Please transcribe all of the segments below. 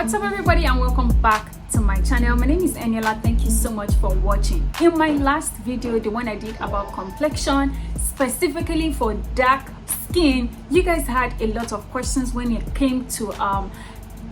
What's up everybody, and welcome back to my channel. My name is Eniola. Thank you so much for watching. In my last video, the one I did about complexion, specifically for dark skin, you guys had a lot of questions when it came to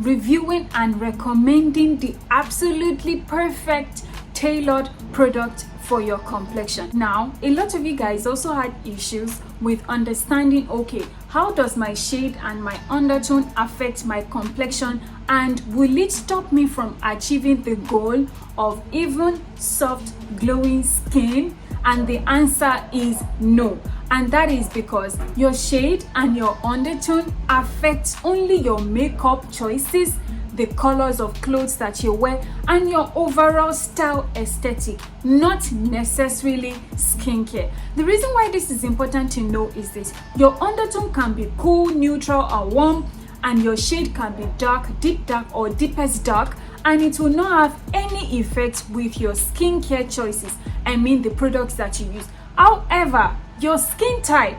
reviewing and recommending the absolutely perfect tailored product for your complexion. Now, a lot of you guys also had issues with understanding, okay, how does my shade and my undertone affect my complexion, and will it stop me from achieving the goal of even soft glowing skin? And the answer is no. And that is because your shade and your undertone affects only your makeup choices, the colors of clothes that you wear, and your overall style aesthetic, not necessarily skincare. The reason why this is important to know is this: your undertone can be cool, neutral, or warm, and your shade can be dark, deep dark, or deepest dark, and it will not have any effect with your skincare choices. I mean the products that you use. However, your skin type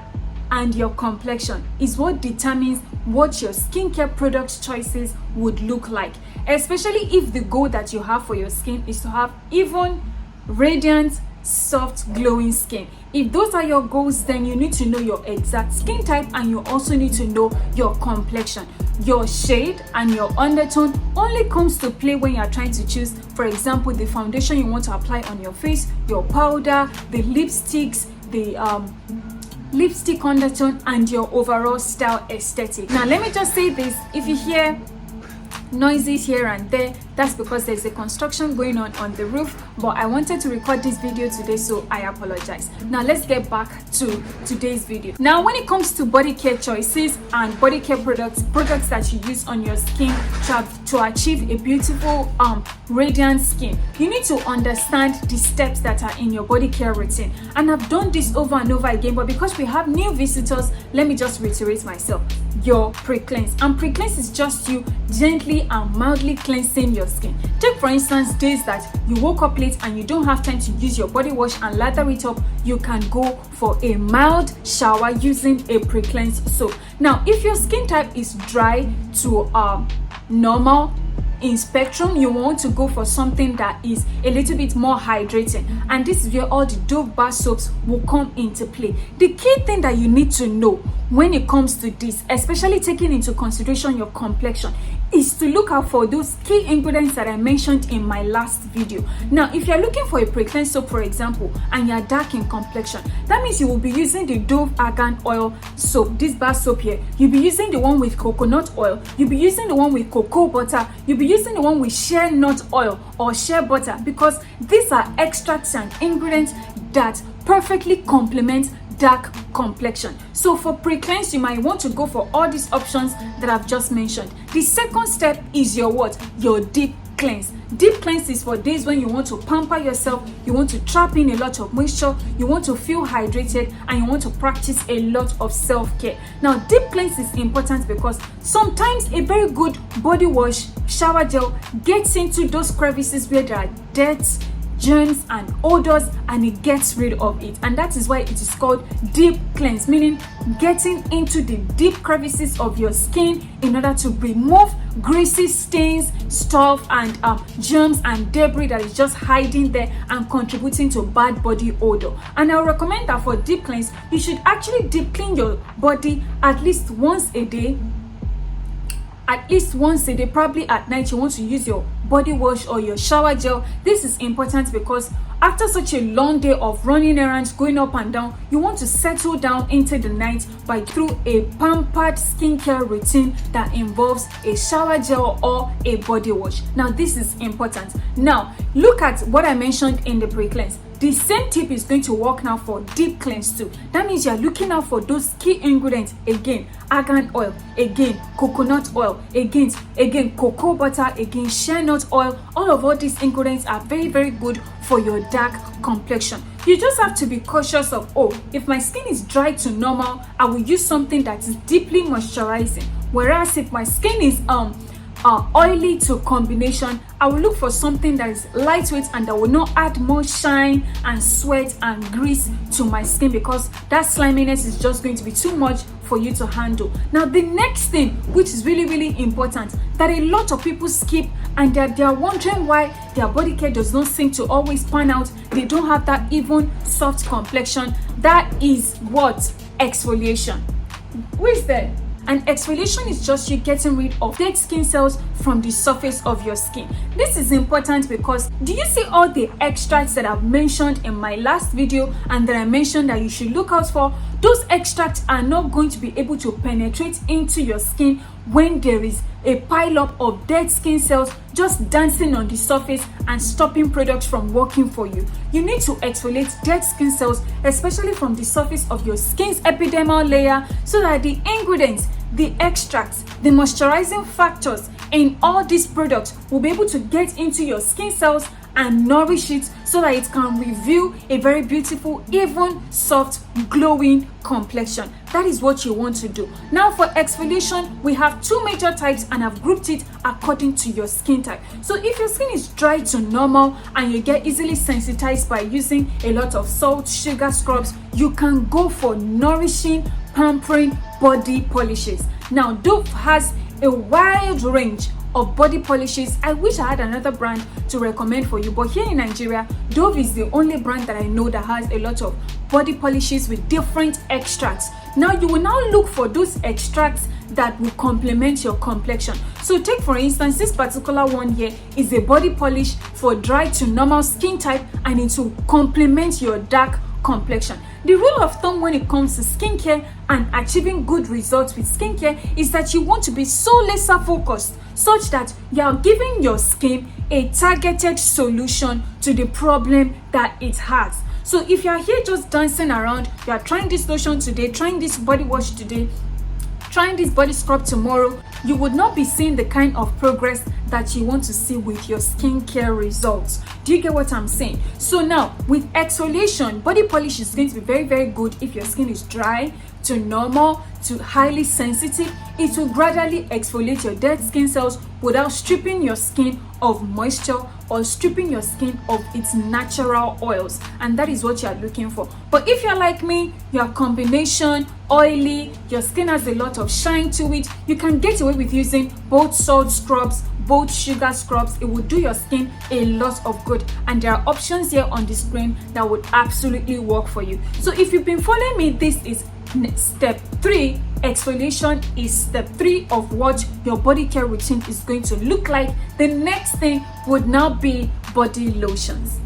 and your complexion is what determines what your skincare product choices would look like, especially if the goal that you have for your skin is to have even, radiant, soft, glowing skin. If those are your goals, then you need to know your exact skin type, and you also need to know your complexion. Your shade and your undertone only comes to play when you are trying to choose, for example, the foundation you want to apply on your face, your powder, the lipsticks, the lipstick undertone, and your overall style aesthetic. Now let me just say this: if you hear noises here and there, that's because there's a construction going on the roof, but I wanted to record this video today, so I apologize. Now let's get back to today's video. Now, when it comes to body care choices and body care products that you use on your skin to achieve a beautiful radiant skin, you need to understand the steps that are in your body care routine. And I've done this over and over again, but because we have new visitors, let me just reiterate myself. Your pre-cleanse, and pre-cleanse is just you gently and mildly cleansing your skin. Take for instance days that you woke up late and you don't have time to use your body wash and lather it up. You can go for a mild shower using a pre-cleanse soap. Now, if your skin type is dry to normal in spectrum, you want to go for something that is a little bit more hydrating, and this is where all the Dove bar soaps will come into play. The key thing that you need to know when it comes to this, especially taking into consideration your complexion, is to look out for those key ingredients that I mentioned in my last video. Now, if you're looking for a pre-cleanse soap, for example, and you're dark in complexion, that means you will be using the Dove Argan oil soap, this bar soap here. You'll be using the one with coconut oil, you'll be using the one with cocoa butter, you'll be using the one with shea nut oil or shea butter, because these are extracts and ingredients that perfectly complement dark complexion. So for pre-cleanse, you might want to go for all these options that I've just mentioned. The second step is your what? Your deep cleanse. Deep cleanse is for days when you want to pamper yourself, you want to trap in a lot of moisture, you want to feel hydrated, and you want to practice a lot of self-care. Now, deep cleanse is important because sometimes a very good body wash, shower gel gets into those crevices where there are dirt, germs, and odors, and it gets rid of it. And that is why it is called deep cleanse, meaning getting into the deep crevices of your skin in order to remove greasy stains, stuff, and germs and debris that is just hiding there and contributing to bad body odor. And I recommend that for deep cleanse, you should actually deep clean your body at least once a day. Probably at night you want to use your body wash or your shower gel. This is important because after such a long day of running errands, going up and down, you want to settle down into the night by through a pampered skincare routine that involves a shower gel or a body wash. Now, this is important. Now, look at what I mentioned in the pre-cleanse. The same tip is going to work now for deep cleanse too. That means you're looking out for those key ingredients. Again, argan oil, again, coconut oil, again, cocoa butter, again, shea nut oil. All these ingredients are very, very good for your dark complexion. You just have to be cautious of, oh, if my skin is dry to normal, I will use something that is deeply moisturizing. Whereas if my skin is oily to combination, I will look for something that is lightweight and that will not add more shine and sweat and grease to my skin, because that sliminess is just going to be too much for you to handle. Now the next thing, which is really important, that a lot of people skip, and they are wondering why their body care does not seem to always pan out, they don't have that even soft complexion, that is what? Exfoliation. Who is that? And exfoliation is just you getting rid of dead skin cells from the surface of your skin. This is important because, do you see all the extracts that I've mentioned in my last video and that I mentioned that you should look out for? Those extracts are not going to be able to penetrate into your skin when there is a pile up of dead skin cells just dancing on the surface and stopping products from working for you. You need to exfoliate dead skin cells, especially from the surface of your skin's epidermal layer, so that the ingredients, the extracts, the moisturizing factors in all these products will be able to get into your skin cells and nourish it, so that it can reveal a very beautiful, even soft, glowing complexion. That is what you want to do. Now for exfoliation, we have two major types, and I've grouped it according to your skin type. So if your skin is dry to normal and you get easily sensitized by using a lot of salt, sugar scrubs, you can go for nourishing, pampering body polishes. Now Dove has a wide range of body polishes. I wish I had another brand to recommend for you, but here in Nigeria, Dove is the only brand that I know that has a lot of body polishes with different extracts. Now you will now look for those extracts that will complement your complexion. So take for instance, this particular one here is a body polish for dry to normal skin type, and it will complement your dark complexion. The rule of thumb when it comes to skincare and achieving good results with skincare is that you want to be so laser focused, such that you are giving your skin a targeted solution to the problem that it has. So if you are here just dancing around, you are trying this lotion today, trying this body wash today, trying this body scrub tomorrow, you would not be seeing the kind of progress that you want to see with your skincare results. Do you get what I'm saying? So now with exfoliation, body polish is going to be very good if your skin is dry to normal to highly sensitive. It will gradually exfoliate your dead skin cells without stripping your skin of moisture or stripping your skin of its natural oils, and that is what you are looking for. But if you're like me, your combination, oily, your skin has a lot of shine to it, you can get away with using both salt scrubs, both sugar scrubs. It will do your skin a lot of good, and there are options here on the screen that would absolutely work for you. So if you've been following me, this is step 3. Exfoliation is step 3 of what your body care routine is going to look like. The next thing would now be body lotions.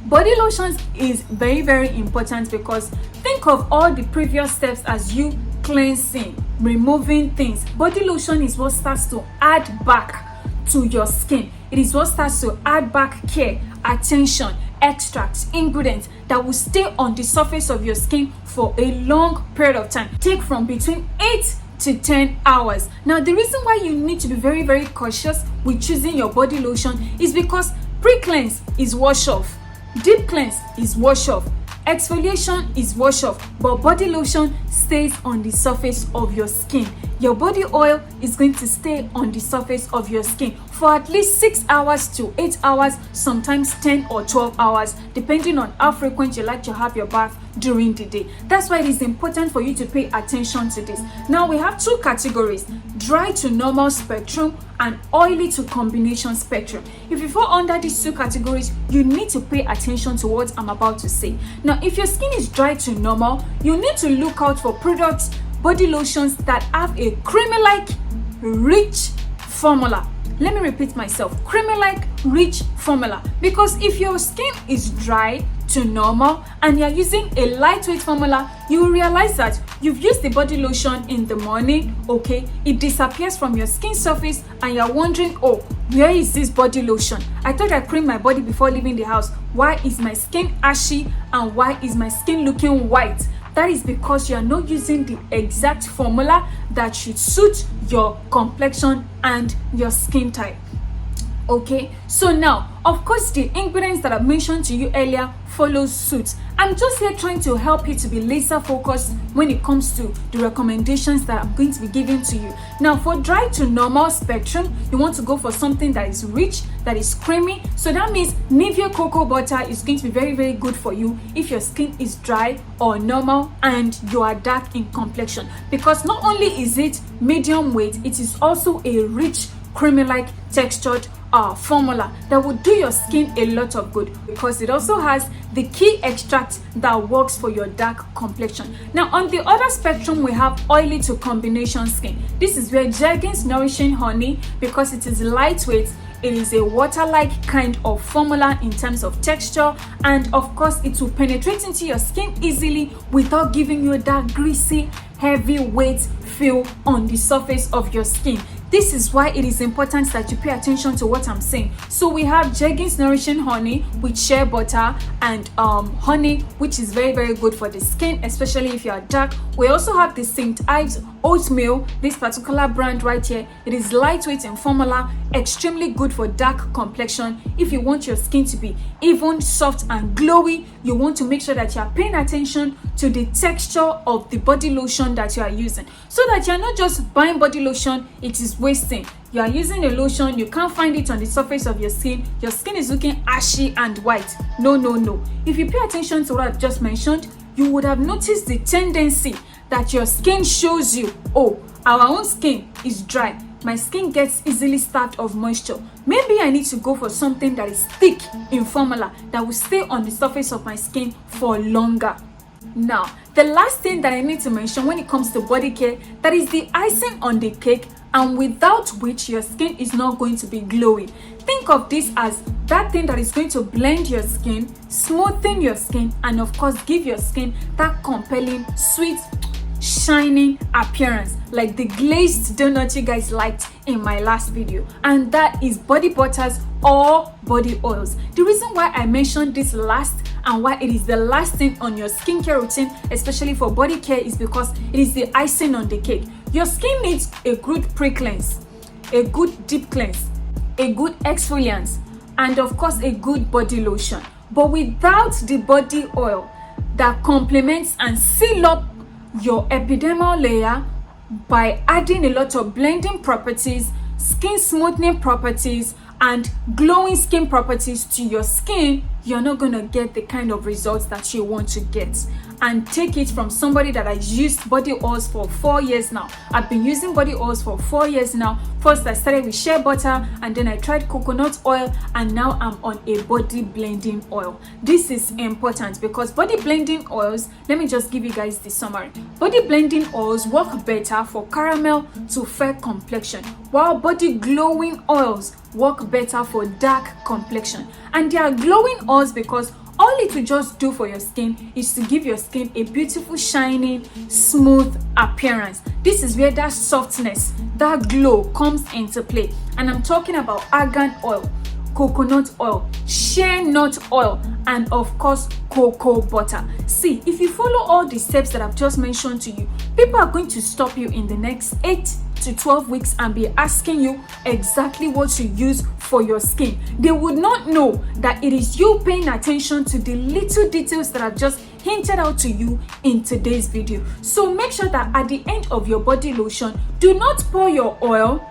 Body lotions is very important, because think of all the previous steps as you cleansing, removing things. Body lotion is what starts to add back to your skin. It is what starts to add back care, attention, extracts, ingredients that will stay on the surface of your skin for a long period of time. Take from between 8 to 10 hours. Now the reason why you need to be very cautious with choosing your body lotion is because pre-cleanse is wash off, deep cleanse is wash off, exfoliation is wash off, but body lotion stays on the surface of your skin. Your body oil is going to stay on the surface of your skin for at least 6 hours to 8 hours, sometimes 10 or 12 hours, depending on how frequent you like to have your bath during the day. That's why it is important for you to pay attention to this. Now we have two categories: dry to normal spectrum and oily to combination spectrum. If you fall under these two categories, you need to pay attention to what I'm about to say. Now if your skin is dry to normal, you need to look out for products, body lotions that have a creamy-like rich formula. Let me repeat myself: creamy-like rich formula. Because if your skin is dry to normal and you're using a lightweight formula, you will realize that you've used the body lotion in the morning, okay, it disappears from your skin surface, and you're wondering, oh, where is this body lotion? I thought I creamed my body before leaving the house. Why is my skin ashy and why is my skin looking white? That is because you are not using the exact formula that should suit your complexion and your skin type. Okay, so now of course the ingredients that I mentioned to you earlier follows suit. I'm just here trying to help you to be laser focused when it comes to the recommendations that I'm going to be giving to you. Now for dry to normal spectrum, you want to go for something that is rich, that is creamy. So that means Nivea Cocoabutter is going to be very, very good for you if your skin is dry or normal and you are dark in complexion, because not only is it medium weight, it is also a rich creamy like textured formula that will do your skin a lot of good, because it also has the key extract that works for your dark complexion. Now on the other spectrum, we have oily to combination skin. This is where Jergens Nourishing honey, because it is lightweight, it is a water-like kind of formula in terms of texture, and of course it will penetrate into your skin easily without giving you that greasy, heavy weight feel on the surface of your skin. This is why it is important that you pay attention to what I'm saying. So we have Jergens Nourishing honey with shea butter and honey, which is very, very good for the skin, especially if you are dark. We also have the St.Ives Oatmeal, this particular brand right here. It is lightweight in formula, extremely good for dark complexion. If you want your skin to be even, soft and glowy, you want to make sure that you are paying attention to the texture of the body lotion that you are using, so that you are not just buying body lotion, it is wasting. You are using a lotion, you can't find it on the surface of your skin is looking ashy and white. No. If you pay attention to what I've just mentioned, you would have noticed the tendency that your skin shows you, oh, our own skin is dry, my skin gets easily starved of moisture. Maybe I need to go for something that is thick in formula that will stay on the surface of my skin for longer. Now, the last thing that I need to mention when it comes to body care, that is the icing on the cake, and without which your skin is not going to be glowy. Think of this as that thing that is going to blend your skin, smoothen your skin, and of course give your skin that compelling, sweet, shining appearance, like the glazed donut you guys liked in my last video, and that is body butters or body oils. The reason why I mentioned this last and why it is the last thing on your skincare routine, especially for body care, is because it is the icing on the cake. Your skin needs a good pre-cleanse, a good deep cleanse, a good exfoliant, and of course a good body lotion. But without the body oil that complements and seal up your epidermal layer by adding a lot of blending properties, skin smoothing properties, and glowing skin properties to your skin, you're not going to get the kind of results that you want to get. And take it from somebody that has used body oils for 4 years now. I've been using body oils for 4 years now. First I started with shea butter, and then I tried coconut oil, and now I'm on a body blending oil. This is important because body blending oils, let me just give you guys the summary. Body blending oils work better for caramel to fair complexion, while body glowing oils work better for dark complexion. And they are glowing oils because all it will just do for your skin is to give your skin a beautiful, shining, smooth appearance. This is where that softness, that glow comes into play. And I'm talking about argan oil, coconut oil, shea nut oil, and of course cocoa butter. See, if you follow all the steps that I've just mentioned to you, people are going to stop you in the next 8 to 12 weeks and be asking you exactly what to use for your skin. They would not know that it is you paying attention to the little details that I've just hinted out to you in today's video. So make sure that at the end of your body lotion, do not pour your oil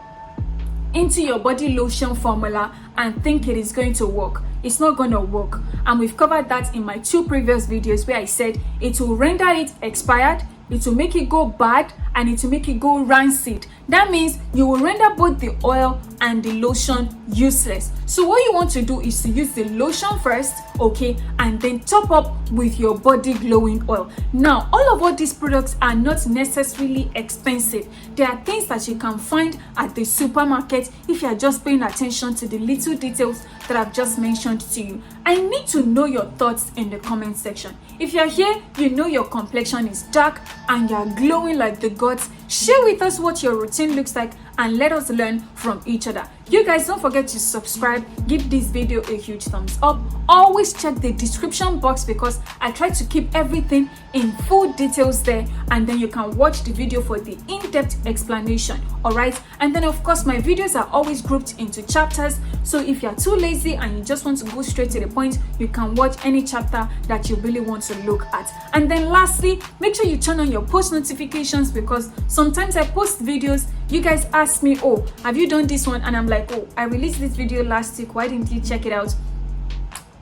into your body lotion formula and think it is going to work. It's not going to work, and we've covered that in my 2 previous videos where I said it will render it expired, it will make it go bad, and it will make it go rancid. That means you will render both the oil and the lotion useless. So what you want to do is to use the lotion first, okay, and then top up with your body glowing oil. Now, all of these products are not necessarily expensive. They are things that you can find at the supermarket if you are just paying attention to the little details that I've just mentioned to you. I need to know your thoughts in the comment section. If you're here, you know your complexion is dark and you're glowing like the gods, share with us what your routine looks like and let us learn from each other. You guys don't forget to subscribe, give this video a huge thumbs up. Always check the description box because I try to keep everything in full details there, and then you can watch the video for the in-depth explanation. All right, and then of course my videos are always grouped into chapters, so if you're too lazy and you just want to go straight to the point, you can watch any chapter that you really want to look at. And then lastly, make sure you turn on your post notifications because sometimes I post videos, you guys ask me, oh, have you done this one? And I'm like, oh, I released this video last week, why didn't you check it out?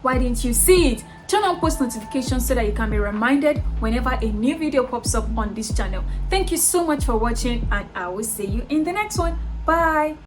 Why didn't you see it? Turn on post notifications so that you can be reminded whenever a new video pops up on this channel. Thank you so much for watching, and I will see you in the next one. Bye.